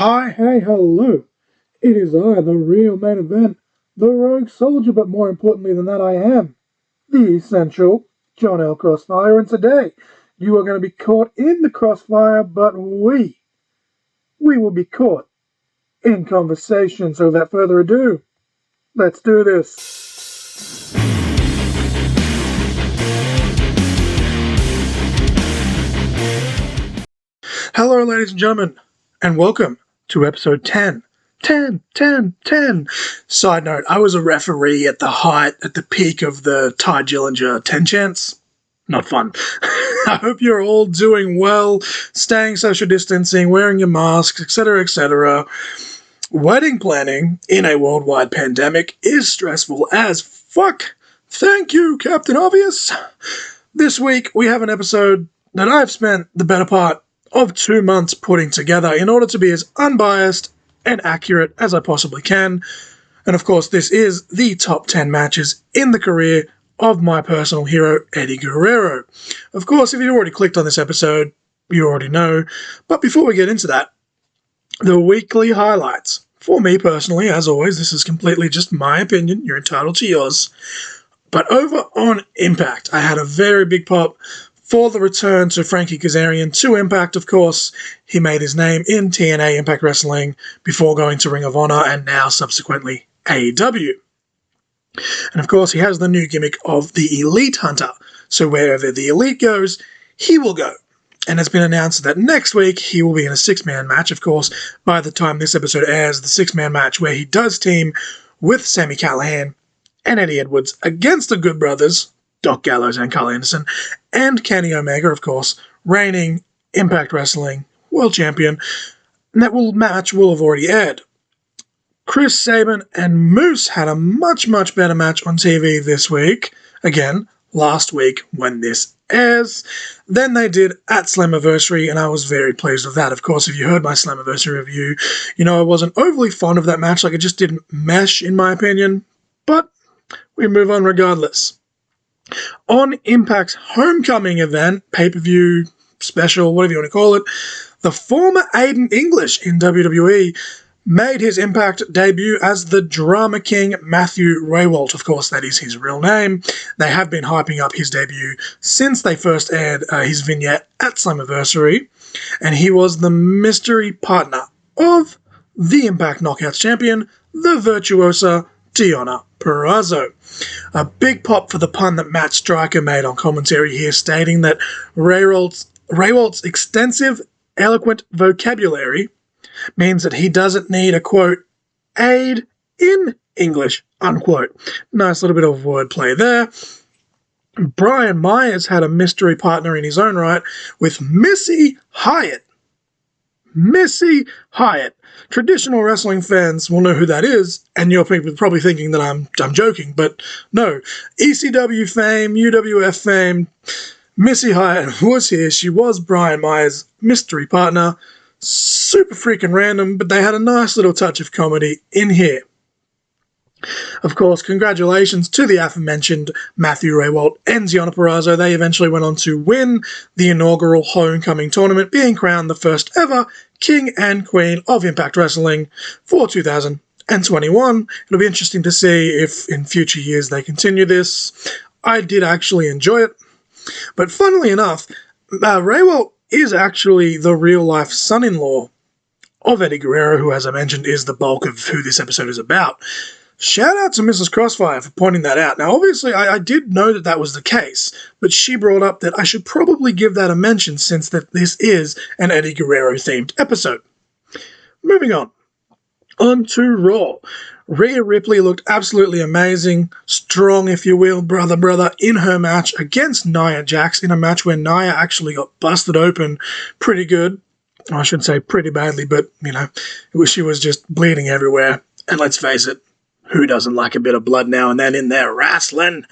Hi, hey, hello. It is I, the real main event, the rogue soldier, but more importantly than that, I am the essential John L. Crossfire, and today you are going to be caught in the crossfire, but we will be caught in conversation. So without further ado, let's do this. Hello, ladies and gentlemen, and welcome to episode 10. 10. Side note, I was a referee at the peak of the Ty Gillinger 10 chance. Not fun. I hope you're all doing well, staying social distancing, wearing your masks, etc. Wedding planning in a worldwide pandemic is stressful as fuck. Thank you, Captain Obvious. This week, we have an episode that I've spent the better part of 2 months putting together in order to be as unbiased and accurate as I possibly can. And of course, this is the top 10 matches in the career of my personal hero, Eddie Guerrero. Of course, if you've already clicked on this episode, you already know. But before we get into that, the weekly highlights. For me personally, as always, this is completely just my opinion. You're entitled to yours. But over on Impact, I had a very big pop for the return to Frankie Kazarian to Impact. Of course, he made his name in TNA Impact Wrestling before going to Ring of Honor and now subsequently AEW. And of course, he has the new gimmick of the Elite Hunter. So wherever the Elite goes, he will go. And it's been announced that next week he will be in a six-man match. Of course, by the time this episode airs, the six-man match where he does team with Sami Callihan and Eddie Edwards against the Good Brothers, Doc Gallows and Carl Anderson, and Kenny Omega, of course, reigning Impact Wrestling World Champion. And that match will have already aired. Chris Sabin and Moose had a much better match on TV this week. Again, last week when this airs, than they did at Slammiversary, and I was very pleased with that. Of course, if you heard my Slammiversary review, you know I wasn't overly fond of that match. Like, it just didn't mesh, in my opinion. But we move on regardless. On Impact's homecoming event, pay-per-view, special, whatever you want to call it, the former Aiden English in WWE made his Impact debut as the Drama King Matthew Raywalt. Of course, that is his real name. They have been hyping up his debut since they first aired his vignette at Slammiversary, and he was the mystery partner of the Impact Knockouts champion, the virtuosa Deonna Purrazzo. A big pop for the pun that Matt Stryker made on commentary here, stating that Raywalt's extensive, eloquent vocabulary means that he doesn't need a, quote, aid in English, unquote. Nice little bit of wordplay there. Brian Myers had a mystery partner in his own right with Missy Hyatt. Missy Hyatt. Traditional wrestling fans will know who that is, and you're probably thinking that I'm joking, but no. ECW fame, UWF fame, Missy Hyatt was here. She was Brian Myers' mystery partner. Super freaking random, but they had a nice little touch of comedy in here. Of course, congratulations to the aforementioned Matthew Raywalt and Deonna Purrazzo. They eventually went on to win the inaugural homecoming tournament, being crowned the first ever King and Queen of Impact Wrestling for 2021. It'll be interesting to see if in future years they continue this. I did actually enjoy it. But funnily enough, Raywalt is actually the real-life son-in-law of Eddie Guerrero, who, as I mentioned, is the bulk of who this episode is about. Shout out to Mrs. Crossfire for pointing that out. Now, obviously, I did know that was the case, but she brought up that I should probably give that a mention since that this is an Eddie Guerrero-themed episode. Moving on. On to Raw. Rhea Ripley looked absolutely amazing, strong, if you will, brother, in her match against Nia Jax, in a match where Nia actually got busted open pretty good. I should say pretty badly, but, you know, she was just bleeding everywhere. And let's face it, who doesn't like a bit of blood now and then in their wrestling?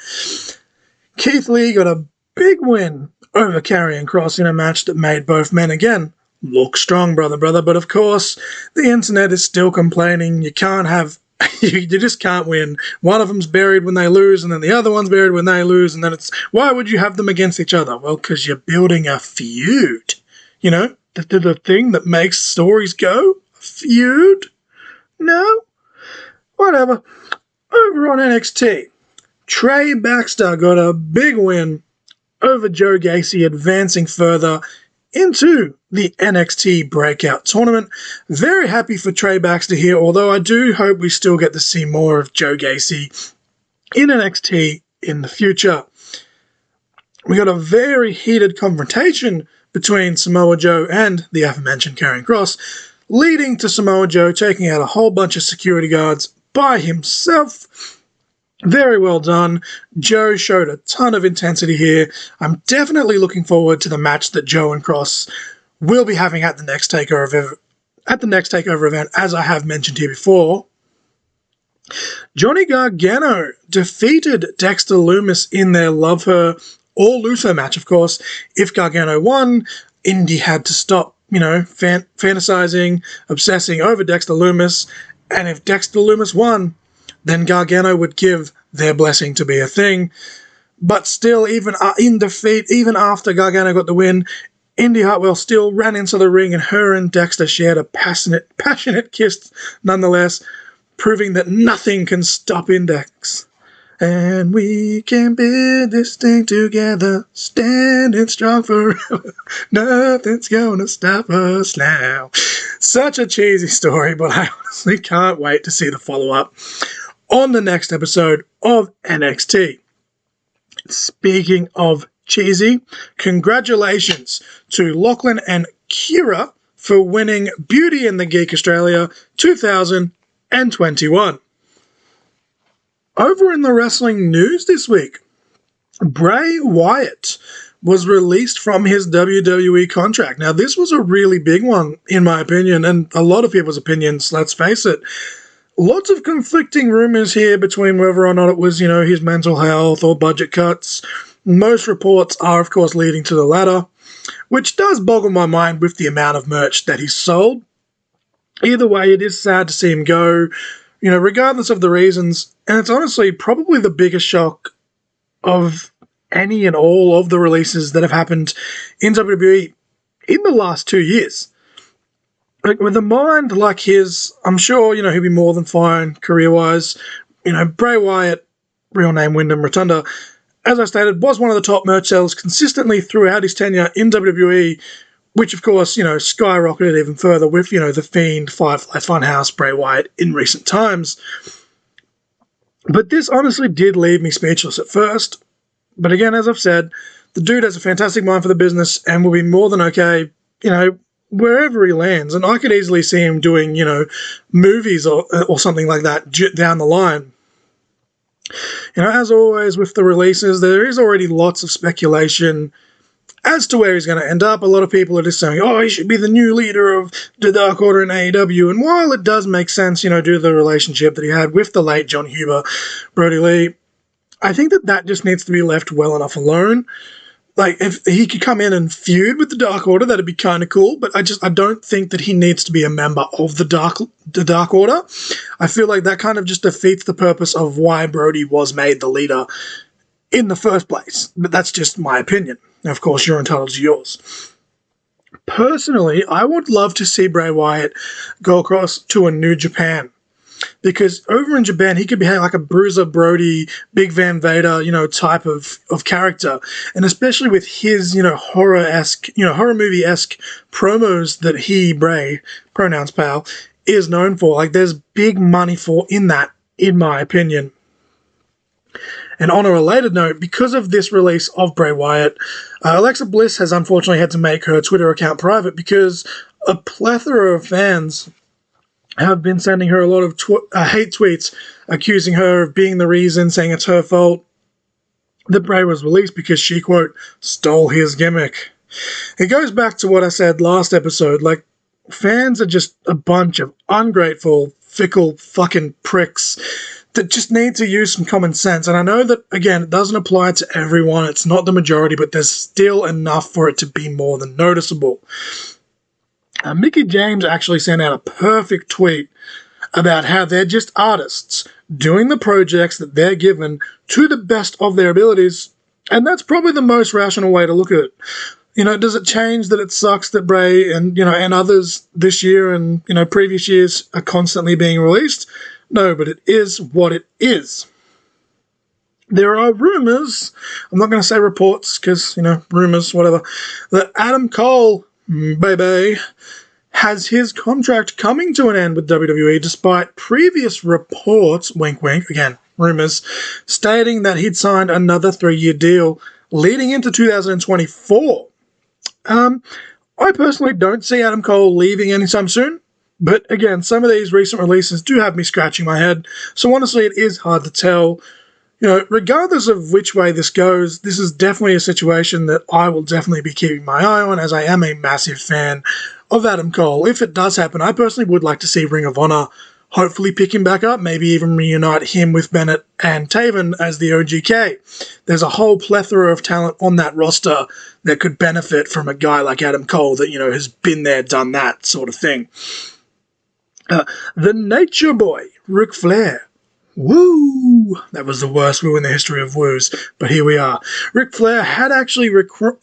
Keith Lee got a big win over Karrion Kross in a match that made both men, again, look strong, brother. But of course, the internet is still complaining. You can't have... you just can't win. One of them's buried when they lose, and then the other one's buried when they lose, and then it's... Why would you have them against each other? Well, because you're building a feud. You know? The thing that makes stories go? feud? No? Whatever. Over on NXT, Trey Baxter got a big win over Joe Gacy, advancing further into the NXT Breakout Tournament. Very happy for Trey Baxter here, although I do hope we still get to see more of Joe Gacy in NXT in the future. We got a very heated confrontation between Samoa Joe and the aforementioned Karrion Kross, leading to Samoa Joe taking out a whole bunch of security guards by himself. Very well done. Joe showed a ton of intensity here. I'm definitely looking forward to the match that Joe and Kross will be having at the next takeover event, as I have mentioned here before. Johnny Gargano defeated Dexter Lumis in their Love Her or Lose Her match, of course. If Gargano won, Indy had to stop, fantasizing, obsessing over Dexter Lumis, and if Dexter Lumis won, then Gargano would give their blessing to be a thing. But still, even in defeat, even after Gargano got the win, Indy Hartwell still ran into the ring, and her and Dexter shared a passionate kiss nonetheless, proving that nothing can stop Index. And we can build this thing together, standing strong forever. Nothing's gonna stop us now. Such a cheesy story, but I honestly can't wait to see the follow-up on the next episode of NXT. Speaking of cheesy, congratulations to Lachlan and Kira for winning Beauty and the Geek Australia 2021. Over in the wrestling news this week, Bray Wyatt was released from his WWE contract. Now, this was a really big one, in my opinion, and a lot of people's opinions, let's face it. Lots of conflicting rumors here between whether or not it was, his mental health or budget cuts. Most reports are, of course, leading to the latter, which does boggle my mind with the amount of merch that he sold. Either way, it is sad to see him go, regardless of the reasons. And it's honestly probably the biggest shock of any and all of the releases that have happened in WWE in the last 2 years. Like, with a mind like his, I'm sure, he'll be more than fine career-wise. Bray Wyatt, real name Wyndham Rotunda, as I stated, was one of the top merch sellers consistently throughout his tenure in WWE, which, of course, skyrocketed even further with, The Fiend, Firefly Funhouse, Bray Wyatt in recent times. But this honestly did leave me speechless at first. But again, as I've said, the dude has a fantastic mind for the business and will be more than okay, wherever he lands. And I could easily see him doing, movies or something like that down the line. As always with the releases, there is already lots of speculation as to where he's going to end up. A lot of people are just saying, he should be the new leader of the Dark Order in AEW. And while it does make sense, due to the relationship that he had with the late John Huber, Brody Lee, I think that just needs to be left well enough alone. Like, if he could come in and feud with the Dark Order, that'd be kind of cool, but I don't think that he needs to be a member of the Dark Order. I feel like that kind of just defeats the purpose of why Brody was made the leader in the first place. But that's just my opinion. Of course, you're entitled to yours. Personally, I would love to see Bray Wyatt go across to a New Japan. Because over in Japan, he could be like a Bruiser Brody, Big Van Vader, type of character. And especially with his, horror-esque, horror movie-esque promos that he, Bray, pronouns pal, is known for. Like, there's big money in that, in my opinion. And on a related note, because of this release of Bray Wyatt, Alexa Bliss has unfortunately had to make her Twitter account private because a plethora of fans have been sending her a lot of hate tweets accusing her of being the reason, saying it's her fault that Bray was released because she, quote, stole his gimmick. It goes back to what I said last episode. Like, fans are just a bunch of ungrateful, fickle fucking pricks that just need to use some common sense. And I know that, again, it doesn't apply to everyone. It's not the majority, but there's still enough for it to be more than noticeable. Mickey James actually sent out a perfect tweet about how they're just artists doing the projects that they're given to the best of their abilities, and that's probably the most rational way to look at it. Does it change that it sucks that Bray and others this year and previous years are constantly being released? No, but it is what it is. There are rumors, I'm not going to say reports because, rumors, whatever, that Adam Cole, baby, has his contract coming to an end with WWE despite previous reports, wink wink, again, rumors, stating that he'd signed another 3-year deal leading into 2024. I personally don't see Adam Cole leaving anytime soon, but again, some of these recent releases do have me scratching my head, so honestly it is hard to tell. Regardless of which way this goes, this is definitely a situation that I will definitely be keeping my eye on, as I am a massive fan of Adam Cole. If it does happen, I personally would like to see Ring of Honor hopefully pick him back up, maybe even reunite him with Bennett and Taven as the OGK. There's a whole plethora of talent on that roster that could benefit from a guy like Adam Cole that, has been there, done that sort of thing. The Nature Boy, Ric Flair. Woo! That was the worst woo in the history of woos, but here we are. Ric Flair had actually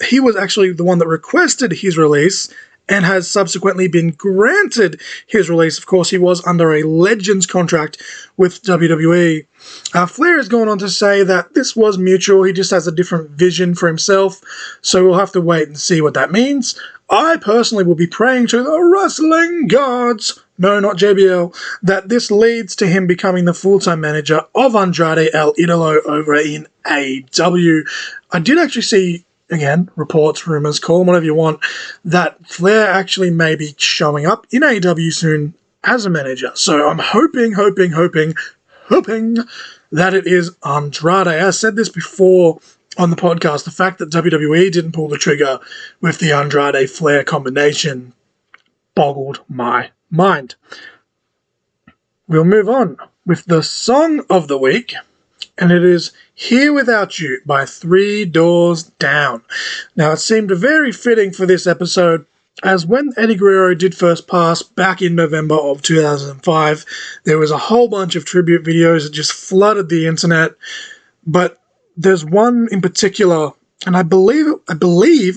he was actually the one that requested his release and has subsequently been granted his release. Of course, he was under a Legends contract with WWE. Flair has gone on to say that this was mutual. He just has a different vision for himself, so we'll have to wait and see what that means. I personally will be praying to the wrestling gods, no, not JBL, that this leads to him becoming the full-time manager of Andrade El Idolo over in AEW. I did actually see, again, reports, rumors, call them whatever you want, that Flair actually may be showing up in AEW soon as a manager. So I'm hoping that it is Andrade. I said this before on the podcast, the fact that WWE didn't pull the trigger with the Andrade-Flair combination boggled my mind. We'll move on with the song of the week, and it is Here Without You by 3 Doors Down. Now, it seemed very fitting for this episode, as when Eddie Guerrero did first pass back in November of 2005, there was a whole bunch of tribute videos that just flooded the internet, but there's one in particular, and I believe,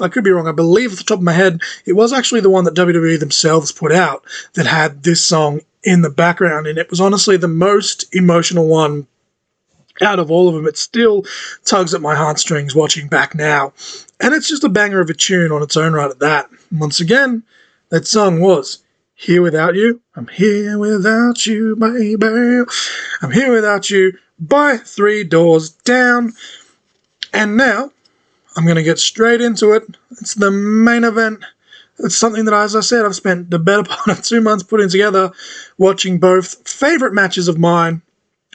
I could be wrong, I believe off the top of my head, it was actually the one that WWE themselves put out that had this song in the background, and it was honestly the most emotional one out of all of them. It still tugs at my heartstrings watching back now, and it's just a banger of a tune on its own right at that. Once again, that song was Here Without You. I'm here without you, baby. I'm here without you by 3 Doors Down. And now, I'm going to get straight into it. It's the main event. It's something that, as I said, I've spent the better part of 2 months putting together, watching both favourite matches of mine,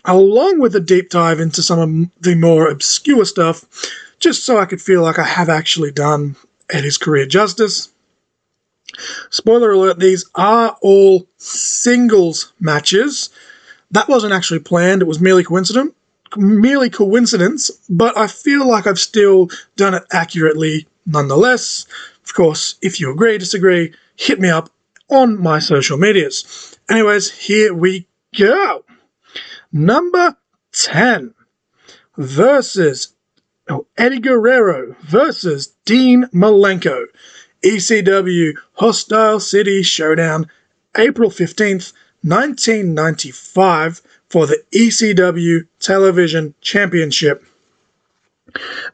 along with a deep dive into some of the more obscure stuff, just so I could feel like I have actually done Eddie's career justice. Spoiler alert, these are all singles matches. That wasn't actually planned, it was merely coincidence, but I feel like I've still done it accurately nonetheless. Of course, if you agree, disagree, hit me up on my social medias. Anyways, here we go. Number 10 versus Eddie Guerrero versus Dean Malenko. ECW Hostile City Showdown, April 15th, 1995 for the ECW Television Championship.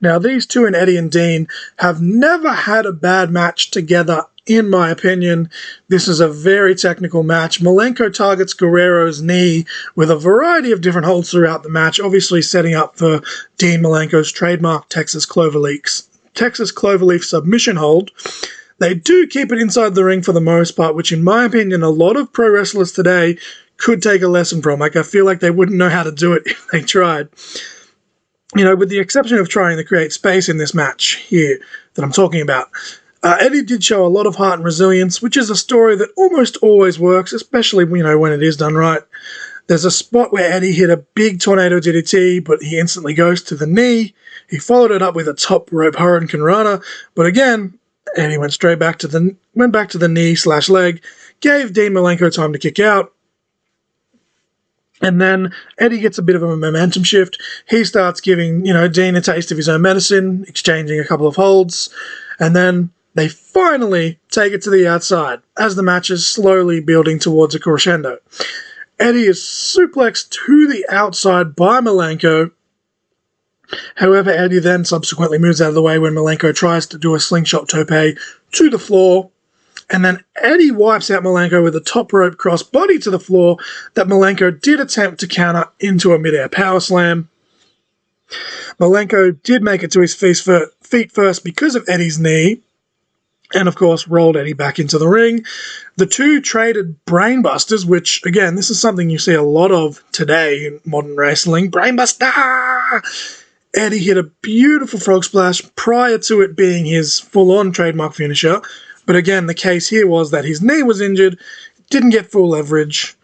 Now, these two, and Eddie and Dean, have never had a bad match together, in my opinion. This is a very technical match. Malenko targets Guerrero's knee with a variety of different holds throughout the match, obviously setting up for Dean Malenko's trademark Texas Cloverleaf submission hold. They do keep it inside the ring for the most part, which in my opinion, a lot of pro wrestlers today could take a lesson from. Like, I feel like they wouldn't know how to do it if they tried. With the exception of trying to create space in this match here that I'm talking about. Eddie did show a lot of heart and resilience, which is a story that almost always works, especially, when it is done right. There's a spot where Eddie hit a big tornado DDT, but he instantly goes to the knee. He followed it up with a top rope Hurricane Rana, but again, Eddie went back to the knee/leg, gave Dean Malenko time to kick out, and then Eddie gets a bit of a momentum shift. He starts giving, Dean a taste of his own medicine, exchanging a couple of holds, and then They finally take it to the outside as the match is slowly building towards a crescendo. Eddie is suplexed to the outside by Malenko. However, Eddie then subsequently moves out of the way when Malenko tries to do a slingshot tope to the floor. And then Eddie wipes out Malenko with a top rope crossbody to the floor that Malenko did attempt to counter into a midair power slam. Malenko did make it to his feet first because of Eddie's knee, and of course rolled Eddie back into the ring. The two traded brainbusters, which again, this is something you see a lot of today in modern wrestling. Brainbuster! Eddie hit a beautiful frog splash prior to it being his full-on trademark finisher. But again, the case here was that his knee was injured, didn't get full leverage.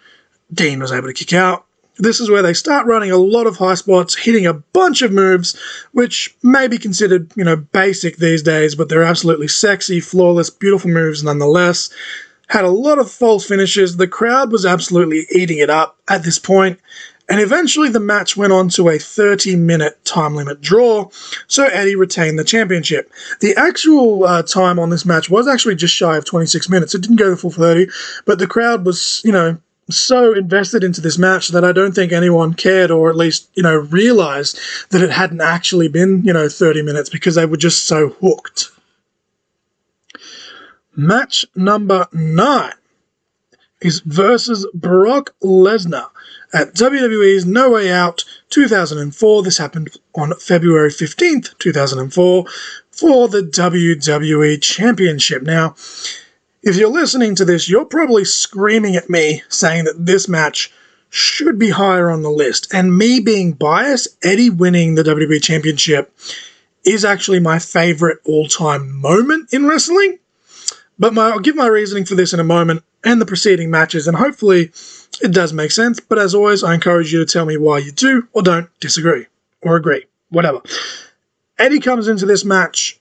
Dean was able to kick out. This is where they start running a lot of high spots, hitting a bunch of moves, which may be considered, basic these days, but they're absolutely sexy, flawless, beautiful moves nonetheless. Had a lot of false finishes. The crowd was absolutely eating it up at this point. And eventually the match went on to a 30-minute time limit draw, so Eddie retained the championship. The actual time on this match was actually just shy of 26 minutes. It didn't go the full 30, but the crowd was, so invested into this match that I don't think anyone cared, or at least, realized that it hadn't actually been, 30 minutes because they were just so hooked. Match number 9 is versus Brock Lesnar at WWE's No Way Out 2004. This happened on February 15th, 2004, for the WWE Championship. Now, if you're listening to this, you're probably screaming at me saying that this match should be higher on the list. And me being biased, Eddie winning the WWE Championship is actually my favorite all-time moment in wrestling. But I'll give my reasoning for this in a moment and the preceding matches, and hopefully it does make sense. But as always, I encourage you to tell me why you do or don't disagree or agree, whatever. Eddie comes into this match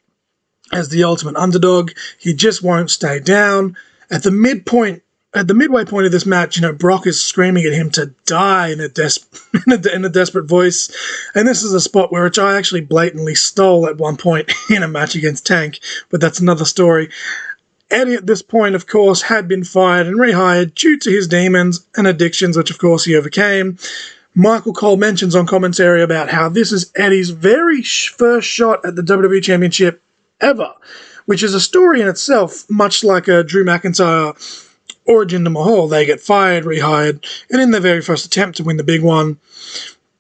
as the ultimate underdog. He just won't stay down. At the midway point of this match, Brock is screaming at him to die in a desperate voice. And this is a spot which I actually blatantly stole at one point in a match against Tank, but that's another story. Eddie at this point, of course, had been fired and rehired due to his demons and addictions, which of course he overcame. Michael Cole mentions on commentary about how this is Eddie's very first shot at the WWE Championship ever, which is a story in itself, much like a Drew McIntyre or a Jinder Mahal. They get fired, rehired, and in their very first attempt to win the big one,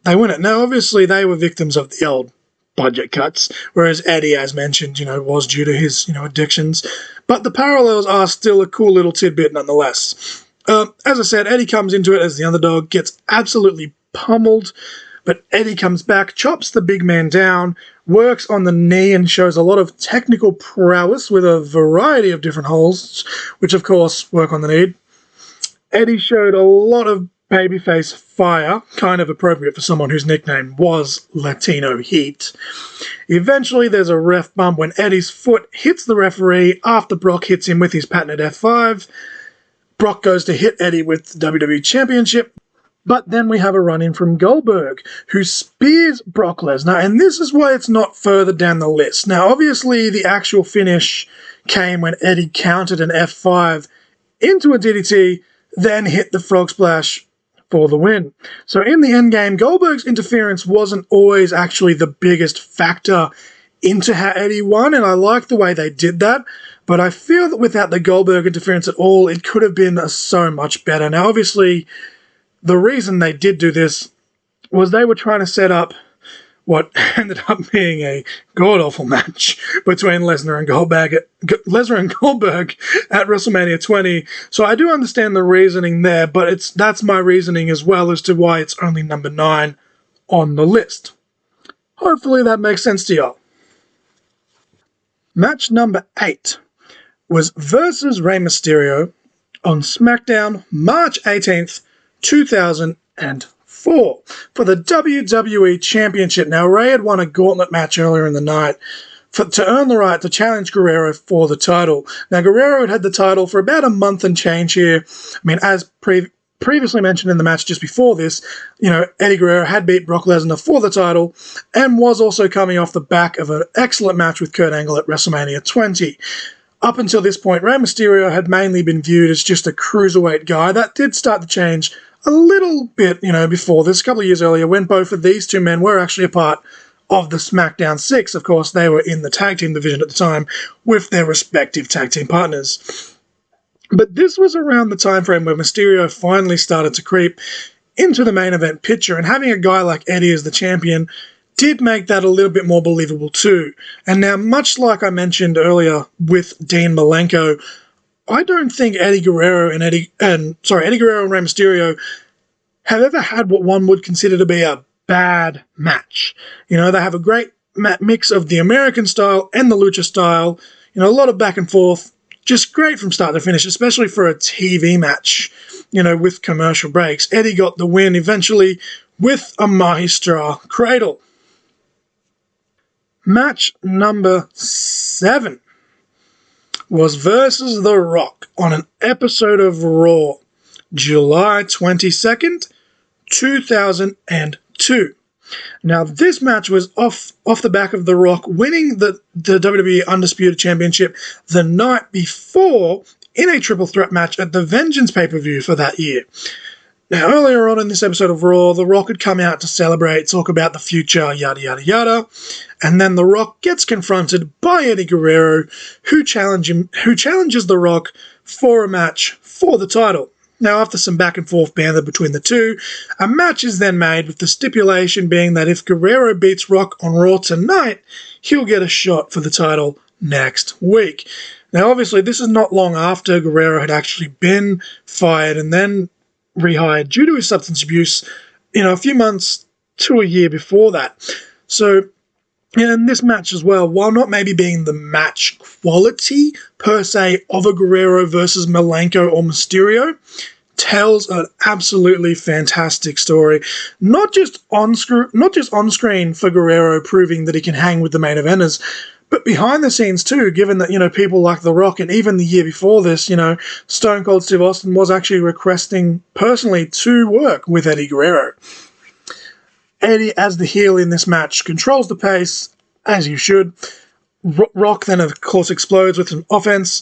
they win it. Now, obviously, they were victims of the old budget cuts, whereas Eddie, as mentioned, was due to his, addictions. But the parallels are still a cool little tidbit nonetheless. As I said, Eddie comes into it as the underdog, gets absolutely pummeled, but Eddie comes back, chops the big man down, works on the knee and shows a lot of technical prowess with a variety of different holds, which of course work on the knee. Eddie showed a lot of babyface fire, kind of appropriate for someone whose nickname was Latino Heat. Eventually there's a ref bump when Eddie's foot hits the referee after Brock hits him with his patented F5. Brock goes to hit Eddie with the WWE Championship, but then we have a run-in from Goldberg, who spears Brock Lesnar, and this is why it's not further down the list. Now, obviously, the actual finish came when Eddie countered an F5 into a DDT, then hit the frog splash for the win. So in the endgame, Goldberg's interference wasn't always actually the biggest factor into how Eddie won, and I like the way they did that, but I feel that without the Goldberg interference at all, it could have been so much better. Now, obviously, the reason they did do this was they were trying to set up what ended up being a god-awful match between Lesnar and Goldberg at WrestleMania 20. So I do understand the reasoning there, but that's my reasoning as well as to why it's only number 9 on the list. Hopefully that makes sense to y'all. Match number 8 was versus Rey Mysterio on SmackDown March 18th, 2004 for the WWE Championship. Now, Rey had won a gauntlet match earlier in the night to earn the right to challenge Guerrero for the title. Now, Guerrero had the title for about a month and change here. I mean, as previously mentioned in the match just before this, Eddie Guerrero had beat Brock Lesnar for the title and was also coming off the back of an excellent match with Kurt Angle at WrestleMania 20. Up until this point, Rey Mysterio had mainly been viewed as just a cruiserweight guy. That did start to change a little bit, before this, a couple of years earlier, when both of these two men were actually a part of the SmackDown 6. Of course, they were in the tag team division at the time with their respective tag team partners. But this was around the time frame where Mysterio finally started to creep into the main event picture, and having a guy like Eddie as the champion did make that a little bit more believable too. And now, much like I mentioned earlier with Dean Malenko, I don't think Eddie Guerrero and Rey Mysterio have ever had what one would consider to be a bad match. They have a great mix of the American style and the lucha style. A lot of back and forth, just great from start to finish, especially for a TV match, with commercial breaks. Eddie got the win eventually with a Maestra Cradle. Match number 7 was versus The Rock on an episode of Raw, July 22nd, 2002. Now, this match was off the back of The Rock winning the WWE Undisputed Championship the night before in a triple threat match at the Vengeance pay-per-view for that year. Now, earlier on in this episode of Raw, The Rock had come out to celebrate, talk about the future, yada, yada, yada. And then The Rock gets confronted by Eddie Guerrero, who challenges The Rock for a match for the title. Now, after some back and forth banter between the two, a match is then made with the stipulation being that if Guerrero beats Rock on Raw tonight, he'll get a shot for the title next week. Now, obviously, this is not long after Guerrero had actually been fired and then rehired due to his substance abuse, a few months to a year before that. So, in this match as well, while not maybe being the match quality per se of a Guerrero versus Malenko or Mysterio, tells an absolutely fantastic story. Not just on screen for Guerrero proving that he can hang with the main eventers, but behind the scenes too, given that, people like The Rock, and even the year before this, Stone Cold Steve Austin was actually requesting personally to work with Eddie Guerrero. Eddie, as the heel in this match, controls the pace, as you should. Rock then, of course, explodes with an offense.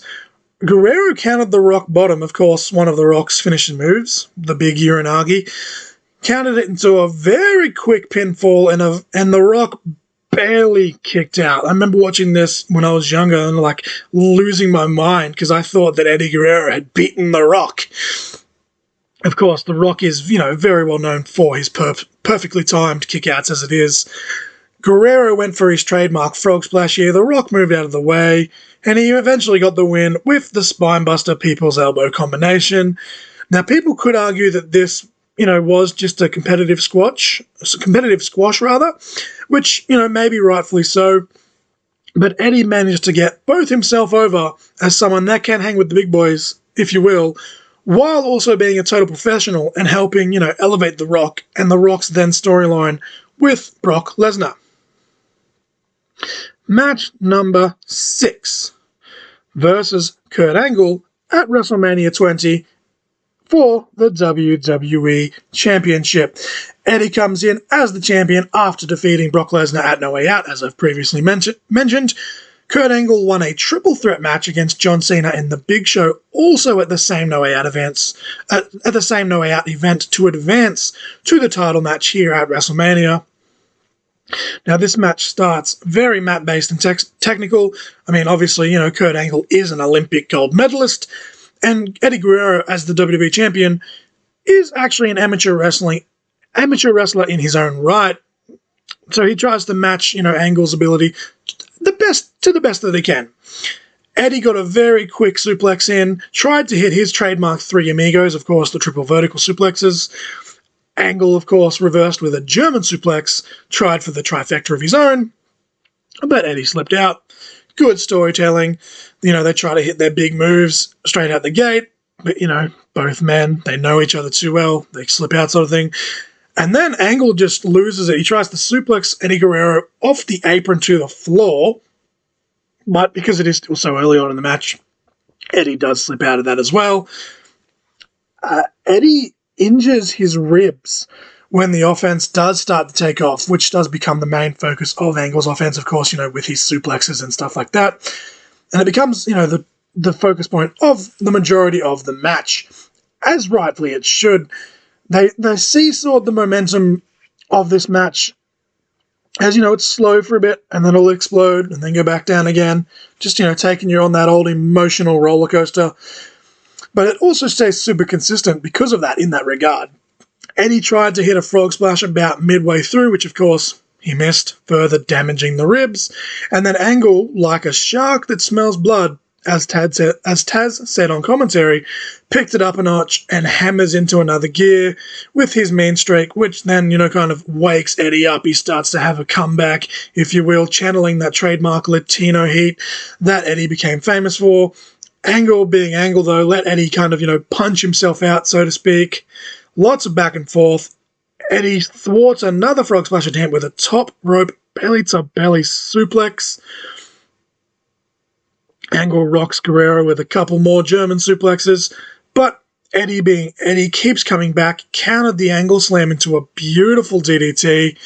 Guerrero countered the Rock bottom, of course, one of the Rock's finishing moves, the big Uranagi. Countered it into a very quick pinfall, and the Rock barely kicked out. I remember watching this when I was younger and losing my mind because I thought that Eddie Guerrero had beaten The Rock. Of course, The Rock is, very well known for his perfectly timed kickouts as it is. Guerrero went for his trademark frog splash here. The Rock moved out of the way, and he eventually got the win with the spinebuster people's elbow combination. Now, people could argue that this, was just a competitive squash, which, maybe rightfully so. But Eddie managed to get both himself over as someone that can hang with the big boys, if you will, while also being a total professional and helping, elevate The Rock and The Rock's then storyline with Brock Lesnar. Match number 6 versus Kurt Angle at WrestleMania 20 for the WWE Championship. Eddie comes in as the champion after defeating Brock Lesnar at No Way Out, as I've previously mentioned. Kurt Angle won a triple threat match against John Cena and The Big Show, also at the same No Way Out event to advance to the title match here at WrestleMania. Now, this match starts very mat-based and technical. I mean, obviously, Kurt Angle is an Olympic gold medalist, and Eddie Guerrero, as the WWE champion, is actually an amateur wrestler in his own right. So he tries to match, Angle's ability the best that he can. Eddie got a very quick suplex in, tried to hit his trademark Three Amigos, of course, the triple vertical suplexes. Angle, of course, reversed with a German suplex, tried for the trifecta of his own, but Eddie slipped out. Good storytelling. They try to hit their big moves straight out the gate, but, both men, they know each other too well. They slip out sort of thing. And then Angle just loses it. He tries to suplex Eddie Guerrero off the apron to the floor, but because it is still so early on in the match, Eddie does slip out of that as well. Eddie injures his ribs when the offense does start to take off, which does become the main focus of Angle's offense, of course, with his suplexes and stuff like that. And it becomes, the the focus point of the majority of the match, as rightfully it should. They seesawed the momentum of this match. As you know, it's slow for a bit, and then it'll explode, and then go back down again. Just, taking you on that old emotional roller coaster. But it also stays super consistent because of that in that regard. Eddie tried to hit a frog splash about midway through, which of course he missed, further damaging the ribs. And then Angle, like a shark that smells blood, as Taz said on commentary, picked it up a notch and hammers into another gear with his mean streak, which then, kind of wakes Eddie up. He starts to have a comeback, if you will, channeling that trademark Latino heat that Eddie became famous for. Angle being Angle, though, let Eddie kind of, punch himself out, so to speak. Lots of back and forth. Eddie thwarts another frog splash attempt with a top rope belly-to-belly suplex. Angle rocks Guerrero with a couple more German suplexes, but Eddie keeps coming back, countered the Angle slam into a beautiful DDT.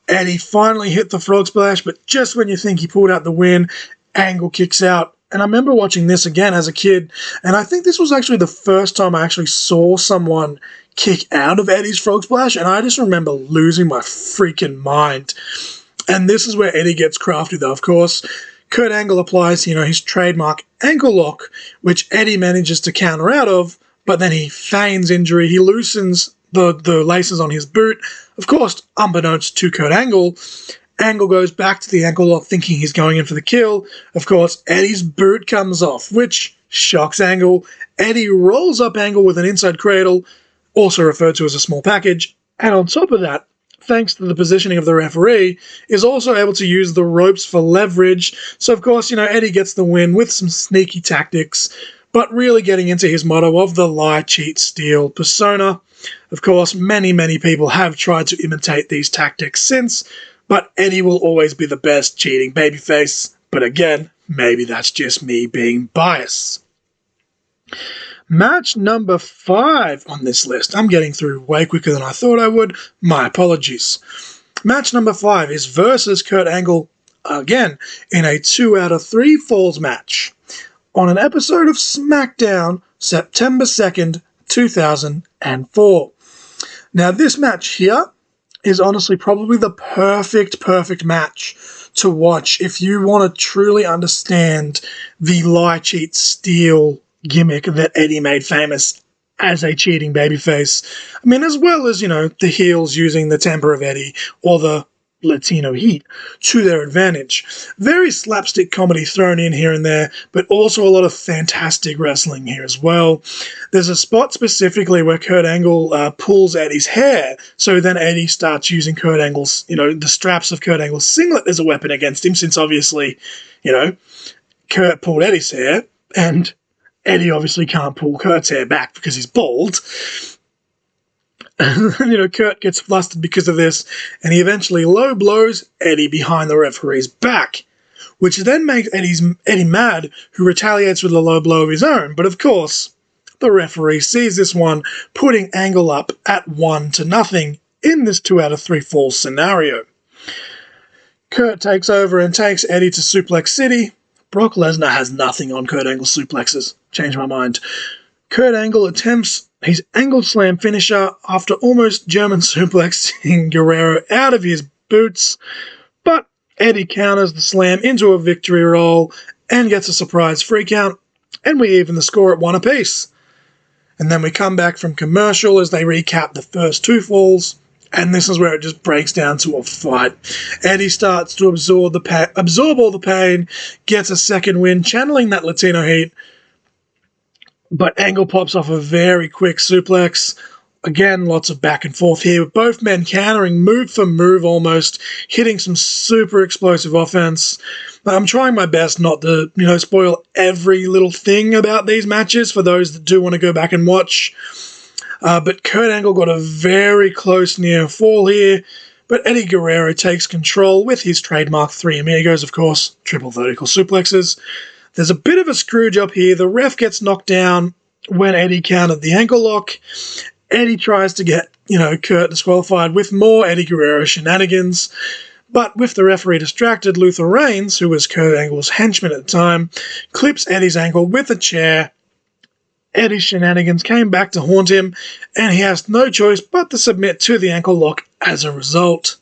Eddie finally hit the frog splash, but just when you think he pulled out the win, Angle kicks out. And I remember watching this again as a kid, and I think this was actually the first time I actually saw someone kick out of Eddie's frog splash, and I just remember losing my freaking mind. And this is where Eddie gets crafty, though, of course. Kurt Angle applies, his trademark ankle lock, which Eddie manages to counter out of, but then he feigns injury. He loosens the laces on his boot. Of course, unbeknownst to Kurt Angle, Angle goes back to the ankle lock thinking he's going in for the kill. Of course, Eddie's boot comes off, which shocks Angle. Eddie rolls up Angle with an inside cradle, also referred to as a small package, and on top of that, thanks to the positioning of the referee, is also able to use the ropes for leverage. So, of course, Eddie gets the win with some sneaky tactics, but really getting into his motto of the lie, cheat, steal persona. Of course, many, many people have tried to imitate these tactics since, but Eddie will always be the best cheating babyface. But again, maybe that's just me being biased. Match number 5 on this list. I'm getting through way quicker than I thought I would. My apologies. Match number 5 is versus Kurt Angle, again, in a 2 out of 3 falls match on an episode of SmackDown, September 2nd, 2004. Now, this match here is honestly probably the perfect match to watch if you want to truly understand the lie, cheat, steal gimmick that Eddie made famous as a cheating babyface. I mean, as well as, the heels using the temper of Eddie or the Latino heat to their advantage. Very slapstick comedy thrown in here and there, but also a lot of fantastic wrestling here as well. There's a spot specifically where Kurt Angle pulls Eddie's hair, so then Eddie starts using Kurt Angle's, the straps of Kurt Angle's singlet as a weapon against him, since obviously, Kurt pulled Eddie's hair, and Eddie obviously can't pull Kurt's hair back because he's bald. And, Kurt gets flustered because of this, and he eventually low blows Eddie behind the referee's back, which then makes Eddie mad, who retaliates with a low blow of his own. But of course, the referee sees this one, putting Angle up at 1-0 in this 2 out of 3 falls scenario. Kurt takes over and takes Eddie to Suplex City. Brock Lesnar has nothing on Kurt Angle's suplexes. Changed my mind. Kurt Angle attempts his Angle Slam finisher after almost German suplexing Guerrero out of his boots, but Eddie counters the slam into a victory roll and gets a surprise free count, and we even the score at 1 apiece. And then we come back from commercial as they recap the first 2 falls, and this is where it just breaks down to a fight. Eddie starts to absorb all the pain, gets a second win, channeling that Latino heat, but Angle pops off a very quick suplex. Again, lots of back and forth here, with both men countering move for move almost, hitting some super explosive offense. I'm trying my best not to, spoil every little thing about these matches for those that do want to go back and watch. But Kurt Angle got a very close near fall here, but Eddie Guerrero takes control with his trademark 3 amigos, of course, triple vertical suplexes. There's a bit of a screw job here. The ref gets knocked down when Eddie countered the ankle lock. Eddie tries to get, Kurt disqualified with more Eddie Guerrero shenanigans. But with the referee distracted, Luther Reigns, who was Kurt Angle's henchman at the time, clips Eddie's ankle with a chair. Eddie's shenanigans came back to haunt him, and he has no choice but to submit to the ankle lock as a result.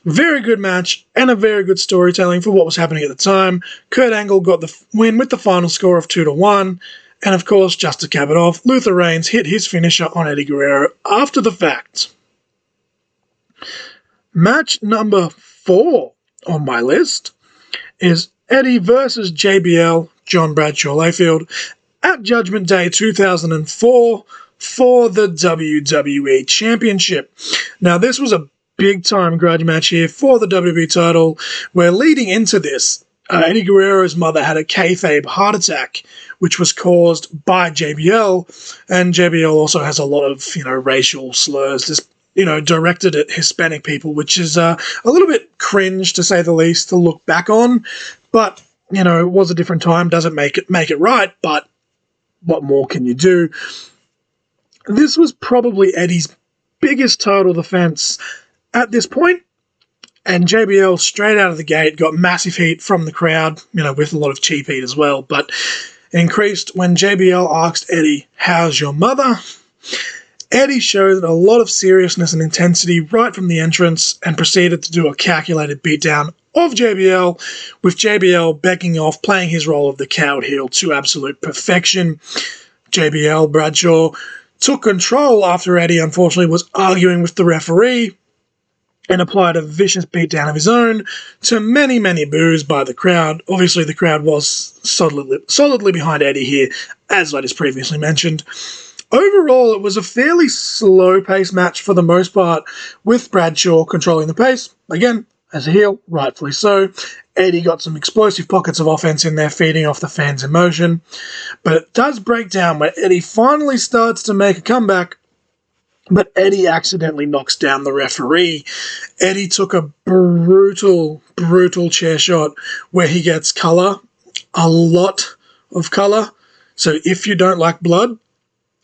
Very good match, and a very good storytelling for what was happening at the time. Kurt Angle got the win with the final score of 2-1, and of course, just to cap it off, Luther Reigns hit his finisher on Eddie Guerrero after the fact. Match number 4 on my list is Eddie versus JBL, John Bradshaw Layfield, at Judgment Day 2004 for the WWE Championship. Now, this was a big-time grudge match here for the WWE title, where leading into this, Eddie Guerrero's mother had a kayfabe heart attack, which was caused by JBL, and JBL also has a lot of, racial slurs, directed at Hispanic people, which is a little bit cringe, to say the least, to look back on, but, it was a different time, doesn't make it right, but what more can you do? This was probably Eddie's biggest title defense at this point, and JBL straight out of the gate got massive heat from the crowd, with a lot of cheap heat as well, but increased when JBL asked Eddie, "How's your mother?" Eddie showed a lot of seriousness and intensity right from the entrance and proceeded to do a calculated beatdown of JBL, with JBL backing off, playing his role of the coward heel to absolute perfection. JBL, Bradshaw, took control after Eddie unfortunately was arguing with the referee, and applied a vicious beatdown of his own to many, many boos by the crowd. Obviously, the crowd was solidly behind Eddie here, as I just previously mentioned. Overall, it was a fairly slow-paced match for the most part, with Bradshaw controlling the pace. Again, as a heel, rightfully so. Eddie got some explosive pockets of offense in there, feeding off the fans' emotion. But it does break down when Eddie finally starts to make a comeback, but Eddie accidentally knocks down the referee. Eddie took a brutal chair shot where he gets colour, a lot of colour. So if you don't like blood,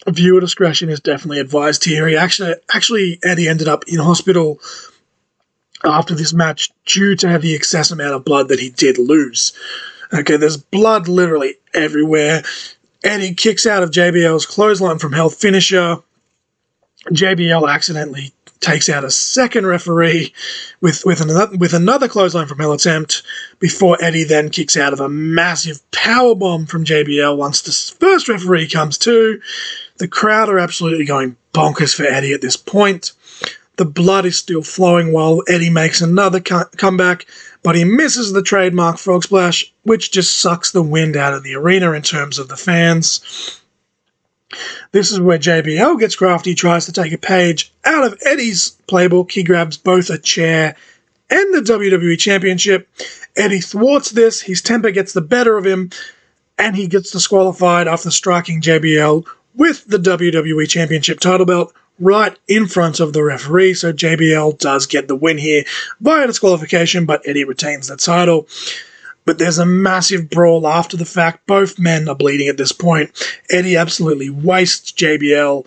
viewer discretion is definitely advised here. He actually, Eddie ended up in hospital after this match due to the excess amount of blood that he did lose. Okay, there's blood literally everywhere. Eddie kicks out of JBL's clothesline from hell finisher. JBL accidentally takes out a second referee with another clothesline from hell attempt before Eddie then kicks out of a massive powerbomb from JBL once the first referee comes to. The crowd are absolutely going bonkers for Eddie at this point. The blood is still flowing while Eddie makes another comeback, but he misses the trademark frog splash, which just sucks the wind out of the arena in terms of the fans. This is where JBL gets crafty, tries to take a page out of Eddie's playbook. He grabs both a chair and the WWE Championship. Eddie thwarts this, his temper gets the better of him, and he gets disqualified after striking JBL with the WWE Championship title belt right in front of the referee. So JBL does get the win here via disqualification, but Eddie retains the title. But there's a massive brawl after the fact. Both men are bleeding at this point. Eddie absolutely wastes JBL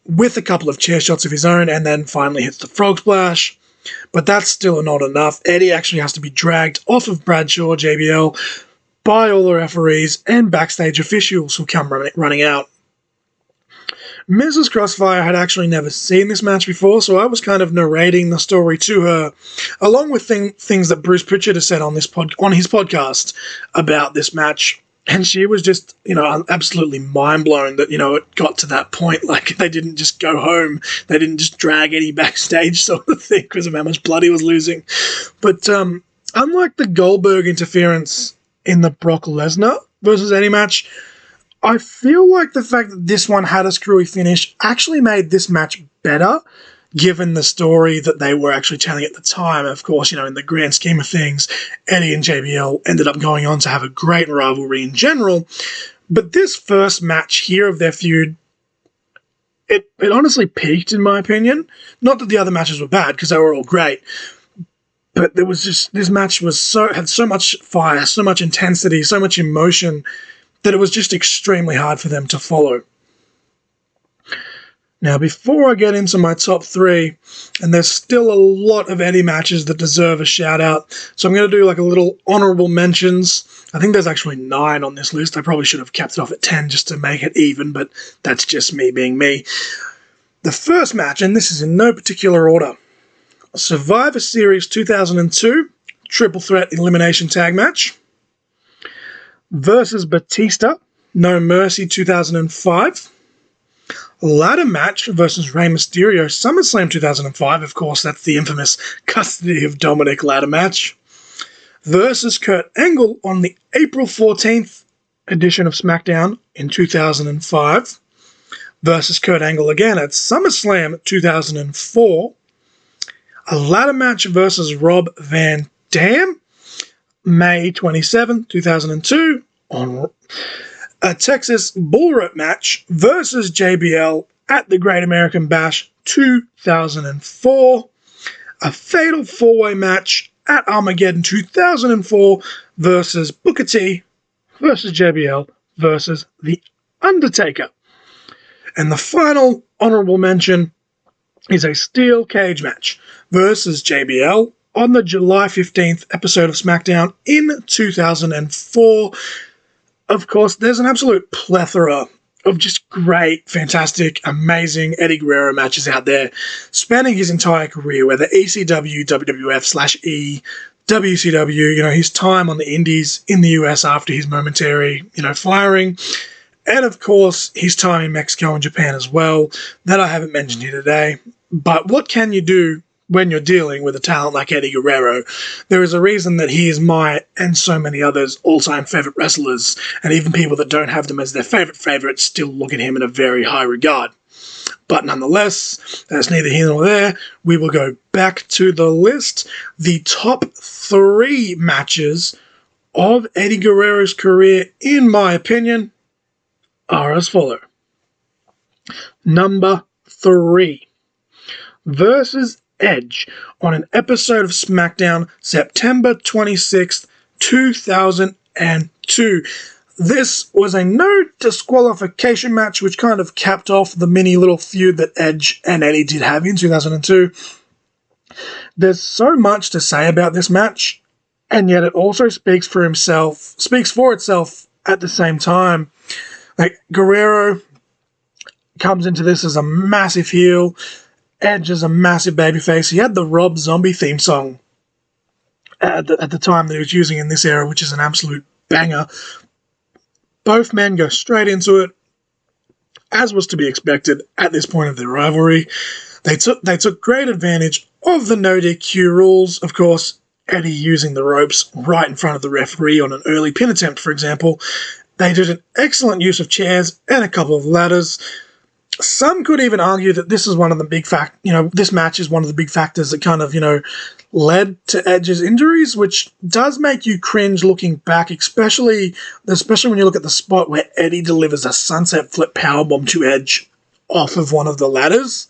with a couple of chair shots of his own and then finally hits the frog splash. But that's still not enough. Eddie actually has to be dragged off of Bradshaw, JBL, by all the referees and backstage officials who come running out. Mrs. Crossfire had actually never seen this match before, so I was kind of narrating the story to her, along with things that Bruce Pritchard has said on his podcast about this match. And she was just, absolutely mind-blown that, it got to that point. Like, they didn't just go home. They didn't just drag Eddie backstage sort of thing because of how much blood he was losing. But unlike the Goldberg interference in the Brock Lesnar versus Eddie match, I feel like the fact that this one had a screwy finish actually made this match better, given the story that they were actually telling at the time. Of course, in the grand scheme of things, Eddie and JBL ended up going on to have a great rivalry in general. But this first match here of their feud, it honestly peaked, in my opinion. Not that the other matches were bad, because they were all great. But there was just, this match had so much fire, so much intensity, so much emotion, that it was just extremely hard for them to follow. Now, before I get into my top 3, and there's still a lot of Eddie matches that deserve a shout out, so I'm going to do like a little honorable mentions. I think there's actually 9 on this list. I probably should have kept it off at 10 just to make it even, but that's just me being me. The first match, and this is in no particular order, Survivor Series 2002 Triple Threat Elimination Tag Match versus Batista, No Mercy 2005. Ladder match versus Rey Mysterio, SummerSlam 2005. Of course, that's the infamous Custody of Dominic ladder match. Versus Kurt Angle on the April 14th edition of SmackDown in 2005. Versus Kurt Angle again at SummerSlam 2004. A ladder match versus Rob Van Dam, May 27, 2002 on a Texas Bull Rope match versus JBL at the Great American Bash 2004. A fatal 4-way match at Armageddon 2004 versus Booker T versus JBL versus The Undertaker. And the final honorable mention is a steel cage match versus JBL on the July 15th episode of SmackDown in 2004. Of course, there's an absolute plethora of just great, fantastic, amazing Eddie Guerrero matches out there, spanning his entire career, whether ECW, WWF/E, WCW, his time on the indies in the US after his momentary, firing, and of course, his time in Mexico and Japan as well, that I haven't mentioned here today. But what can you do when you're dealing with a talent like Eddie Guerrero? There is a reason that he is my, and so many others, all-time favourite wrestlers, and even people that don't have them as their favourites still look at him in a very high regard. But nonetheless, that's neither here nor there. We will go back to the list. The top 3 matches of Eddie Guerrero's career, in my opinion, are as follow. Number 3. Versus Edge on an episode of SmackDown, September 26th, 2002. This was a no disqualification match, which kind of capped off the mini little feud that Edge and Eddie did have in 2002. There's so much to say about this match, and yet it also speaks for itself at the same time. Like, Guerrero comes into this as a massive heel, Edge is a massive babyface. He had the Rob Zombie theme song at the time that he was using in this era, which is an absolute banger. Both men go straight into it, as was to be expected at this point of their rivalry. They took great advantage of the no DQ rules. Of course, Eddie using the ropes right in front of the referee on an early pin attempt, for example. They did an excellent use of chairs and a couple of ladders. Some could even argue that this is one of the big this match is one of the big factors that kind of, led to Edge's injuries, which does make you cringe looking back, especially when you look at the spot where Eddie delivers a sunset flip powerbomb to Edge off of one of the ladders.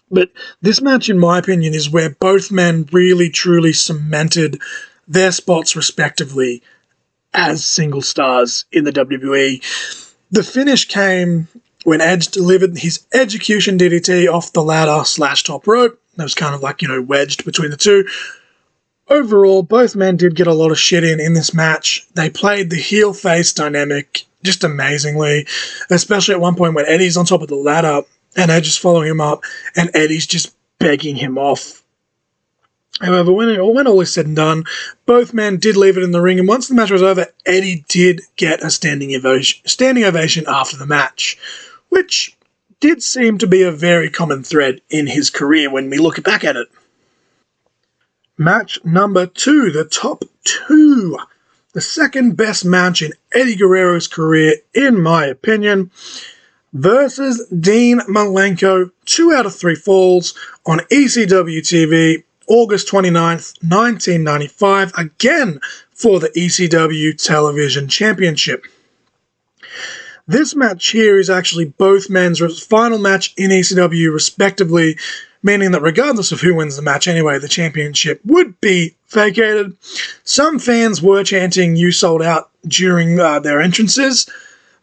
But this match, in my opinion, is where both men really, truly cemented their spots respectively as single stars in the WWE. The finish came when Edge delivered his execution DDT off the ladder / top rope. That was kind of like, wedged between the two. Overall, both men did get a lot of shit in this match. They played the heel-face dynamic just amazingly, especially at one point when Eddie's on top of the ladder and Edge is following him up and Eddie's just begging him off. However, when all is said and done, both men did leave it in the ring, and once the match was over, Eddie did get a standing ovation after the match, which did seem to be a very common thread in his career when we look back at it. Match number 2, the top 2. The second best match in Eddie Guerrero's career, in my opinion, versus Dean Malenko, 2 out of 3 falls on ECW TV, August 29th, 1995, again for the ECW Television Championship. This match here is actually both men's final match in ECW respectively, meaning that regardless of who wins the match anyway, the championship would be vacated. Some fans were chanting "You sold out" during their entrances,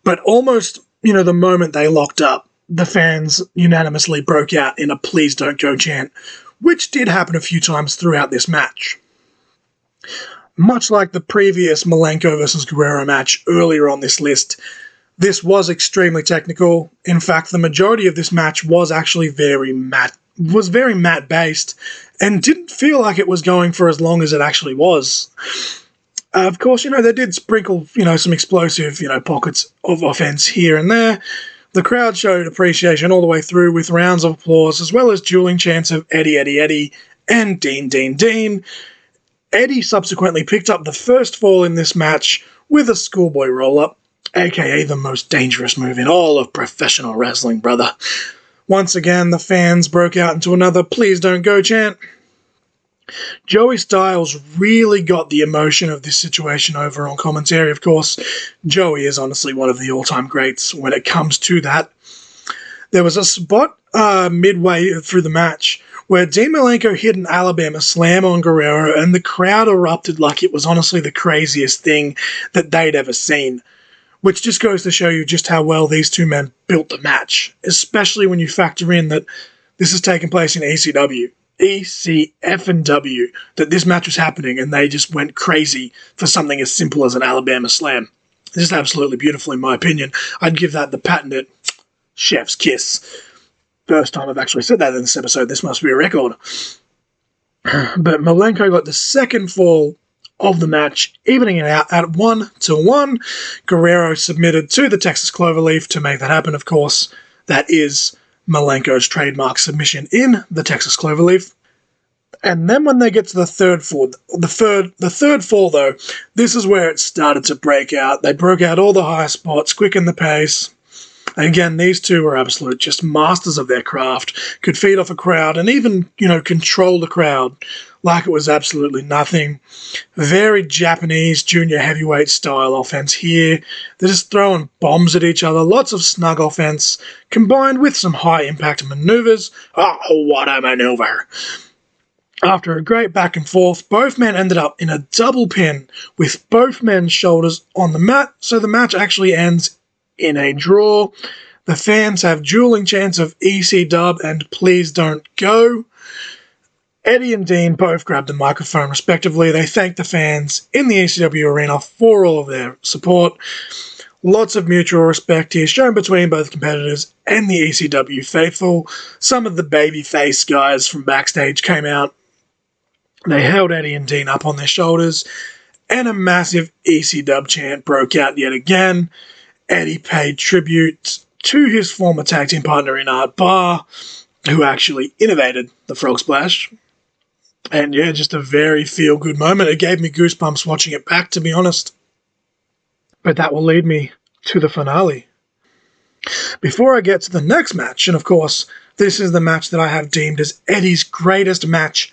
but almost, the moment they locked up, the fans unanimously broke out in a "Please don't go" chant, which did happen a few times throughout this match. Much like the previous Malenko versus Guerrero match earlier on this list, this was extremely technical. In fact, the majority of this match was actually very mat-based, and didn't feel like it was going for as long as it actually was. Of course, they did sprinkle, some explosive, pockets of offense here and there. The crowd showed appreciation all the way through with rounds of applause, as well as dueling chants of Eddie, Eddie, Eddie, and Dean, Dean, Dean. Eddie subsequently picked up the first fall in this match with a schoolboy roll-up, aka the most dangerous move in all of professional wrestling, brother. Once again, the fans broke out into another "Please don't go" chant. Joey Styles really got the emotion of this situation over on commentary. Of course, Joey is honestly one of the all-time greats when it comes to that. There was a spot midway through the match where Dean Malenko hit an Alabama slam on Guerrero, and the crowd erupted like it was honestly the craziest thing that they'd ever seen. Which just goes to show you just how well these two men built the match, especially when you factor in that this is taking place in ECW. ECF&W, that this match was happening and they just went crazy for something as simple as an Alabama slam. Just absolutely beautiful in my opinion. I'd give that the patented chef's kiss. First time I've actually said that in this episode. This must be a record. But Malenko got the second fall of the match, evening it out at 1-1. Guerrero submitted to the Texas Cloverleaf to make that happen, of course. That is Malenko's trademark submission in the Texas Cloverleaf. And then when they get to the third fall, though, this is where it started to break out. They broke out all the high spots, quickened the pace. And again, these two were absolute just masters of their craft, could feed off a crowd and even, control the crowd like it was absolutely nothing. Very Japanese junior heavyweight style offense here. They're just throwing bombs at each other, lots of snug offense, combined with some high impact maneuvers. Oh, what a maneuver! After a great back and forth, both men ended up in a double pin with both men's shoulders on the mat, so the match actually ends in a draw. The fans have dueling chants of EC-dub and "Please don't go." Eddie and Dean both grabbed the microphone respectively. They thanked the fans in the ECW arena for all of their support. Lots of mutual respect here shown between both competitors and the ECW faithful. Some of the babyface guys from backstage came out. They held Eddie and Dean up on their shoulders, and a massive EC-dub chant broke out yet again. Eddie paid tribute to his former tag team partner in Art Barr, who actually innovated the Frog Splash. And yeah, just a very feel-good moment. It gave me goosebumps watching it back, to be honest. But that will lead me to the finale. Before I get to the next match, and of course, this is the match that I have deemed as Eddie's greatest match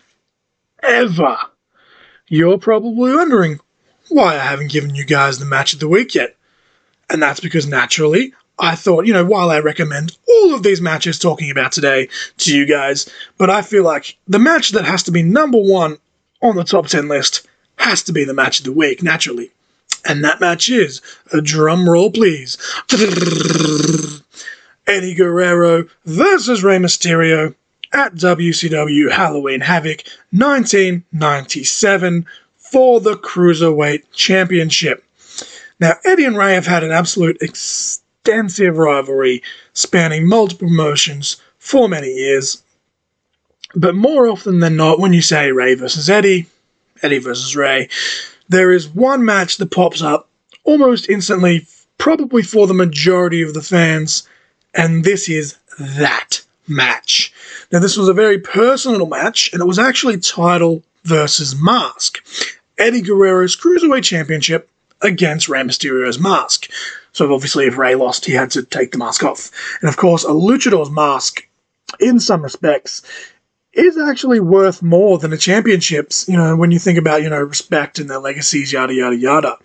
ever. You're probably wondering why I haven't given you guys the match of the week yet. And that's because naturally, I thought, while I recommend all of these matches talking about today to you guys, but I feel like the match that has to be number one on the top 10 list has to be the match of the week, naturally. And that match is, a drum roll please, Eddie Guerrero versus Rey Mysterio at WCW Halloween Havoc 1997 for the Cruiserweight Championship. Now, Eddie and Rey have had an absolute extensive rivalry spanning multiple promotions for many years. But more often than not, when you say Rey versus Eddie, Eddie versus Rey, there is one match that pops up almost instantly, probably for the majority of the fans, and this is that match. Now, this was a very personal match, and it was actually title versus mask. Eddie Guerrero's Cruiserweight Championship against Rey Mysterio's mask. So obviously if Rey lost, he had to take the mask off. And of course, a luchador's mask, in some respects, is actually worth more than a championship's, when you think about, respect and their legacies, yada, yada, yada.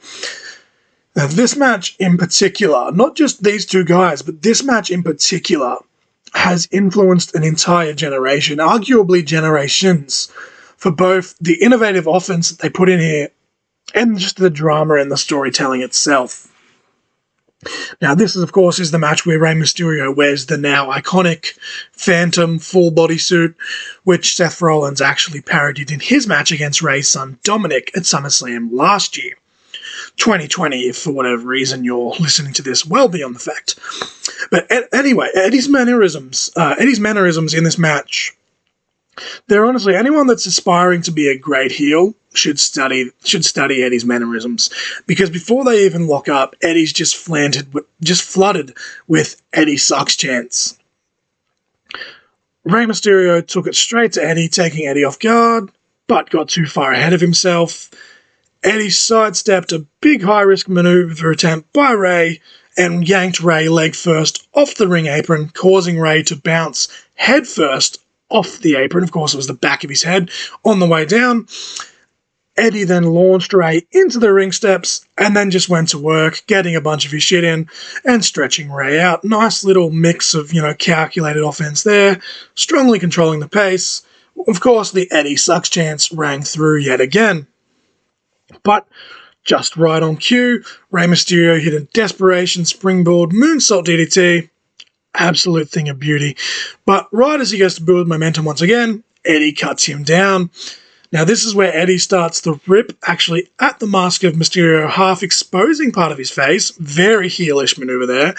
Now, this match in particular, not just these two guys, but this match in particular has influenced an entire generation, arguably generations, for both the innovative offense that they put in here and just the drama and the storytelling itself. Now, this, of course, is the match where Rey Mysterio wears the now iconic Phantom full body suit, which Seth Rollins actually parodied in his match against Rey's son Dominic at SummerSlam last year. 2020, if for whatever reason you're listening to this well beyond the fact. But anyway, Eddie's mannerisms in this match, they're honestly, anyone that's aspiring to be a great heel should study Eddie's mannerisms, because before they even lock up, Eddie's just flooded with Eddie sucks chants. Rey Mysterio took it straight to Eddie, taking Eddie off guard, but got too far ahead of himself. Eddie sidestepped a big high-risk maneuver attempt by Rey and yanked Rey leg first off the ring apron, causing Rey to bounce head first off the apron. Of course, it was the back of his head on the way down. Eddie then launched Rey into the ring steps and then just went to work, getting a bunch of his shit in and stretching Rey out. Nice little mix of, calculated offense there, strongly controlling the pace. Of course, the Eddie sucks chants rang through yet again. But just right on cue, Rey Mysterio hit a desperation springboard moonsault DDT. Absolute thing of beauty. But right as he goes to build momentum once again, Eddie cuts him down. Now this is where Eddie starts the rip actually at the mask of Mysterio, half exposing part of his face. Very heelish maneuver there.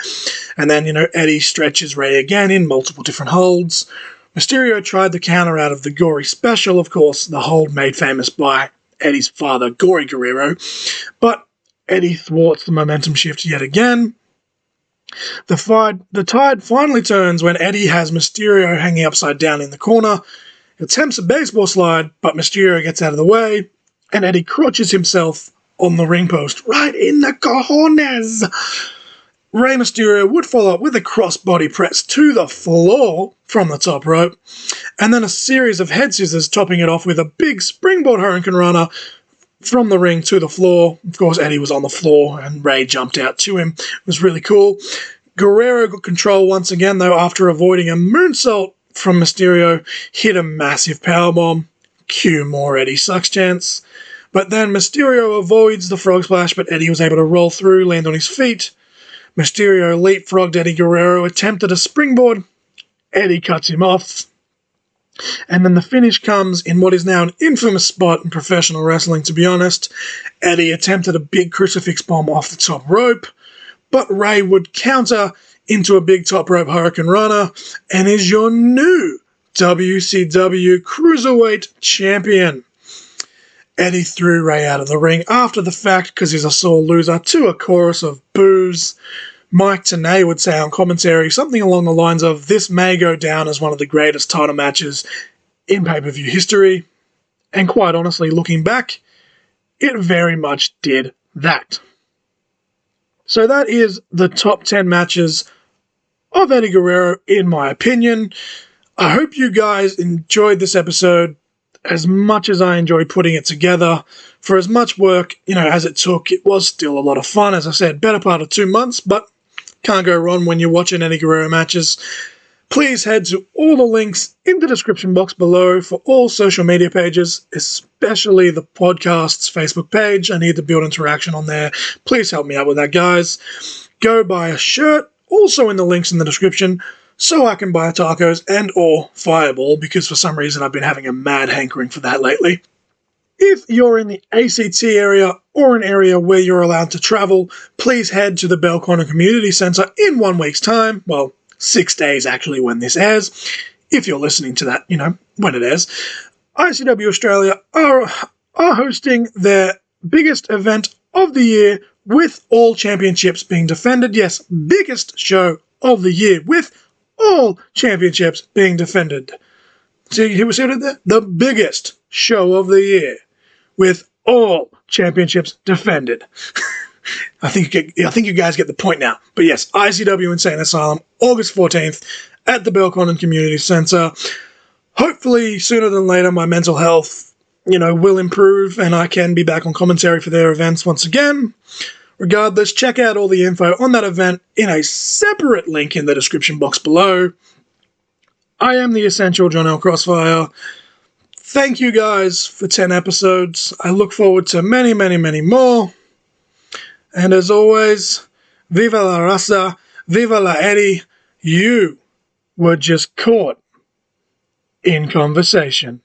And then, Eddie stretches Rey again in multiple different holds. Mysterio tried the counter out of the gory special, of course, the hold made famous by Eddie's father, Eddie Guerrero. But Eddie thwarts the momentum shift yet again. The tide finally turns when Eddie has Mysterio hanging upside down in the corner. He attempts a baseball slide, but Mysterio gets out of the way, and Eddie crotches himself on the ring post, right in the cojones. Rey Mysterio would follow up with a crossbody press to the floor from the top rope, and then a series of head scissors, topping it off with a big springboard Hurricane Runner from the ring to the floor. Of course, Eddie was on the floor, and Rey jumped out to him. It was really cool. Guerrero got control once again, though, after avoiding a moonsault from Mysterio, hit a massive powerbomb. Cue more Eddie sucks chants. But then Mysterio avoids the frog splash, but Eddie was able to roll through, land on his feet. Mysterio leapfrogged Eddie Guerrero, attempted a springboard. Eddie cuts him off. And then the finish comes in what is now an infamous spot in professional wrestling, to be honest. Eddie attempted a big crucifix bomb off the top rope, but Rey would counter into a big top rope Hurricane Runner and is your new WCW Cruiserweight Champion. Eddie threw Rey out of the ring after the fact because he's a sore loser, to a chorus of boos. Mike Tenay would say on commentary something along the lines of, "This may go down as one of the greatest title matches in pay-per-view history." And quite honestly, looking back, it very much did that. So that is the top 10 matches of Eddie Guerrero, in my opinion. I hope you guys enjoyed this episode as much as I enjoyed putting it together. For as much work, as it took, it was still a lot of fun. As I said, better part of 2 months, but can't go wrong when you're watching Eddie Guerrero matches. Please head to all the links in the description box below for all social media pages, especially the podcast's Facebook page. I need to build interaction on there. Please help me out with that, guys. Go buy a shirt, also in the links in the description, so I can buy tacos and or Fireball, because for some reason I've been having a mad hankering for that lately. If you're in the ACT area or an area where you're allowed to travel, please head to the Belconnen Community Centre in 1 week's time. Well, 6 days actually when this airs, if you're listening to that, when it airs. ICW Australia are hosting their biggest event of the year, with all championships being defended. Yes, biggest show of the year, with all championships being defended. See what I did there? The biggest show of the year, with all championships defended. I think you guys get the point now. But yes, ICW Insaneasylum, August 14th, at the Belconnen Community Centre. Hopefully, sooner than later, my mental health, will improve, and I can be back on commentary for their events once again. Regardless, check out all the info on that event in a separate link in the description box below. I am the Essential John L. Crossfire. Thank you guys for 10 episodes. I look forward to many, many, many more. And as always, Viva la raza, viva la Eddie. You were just caught in conversation.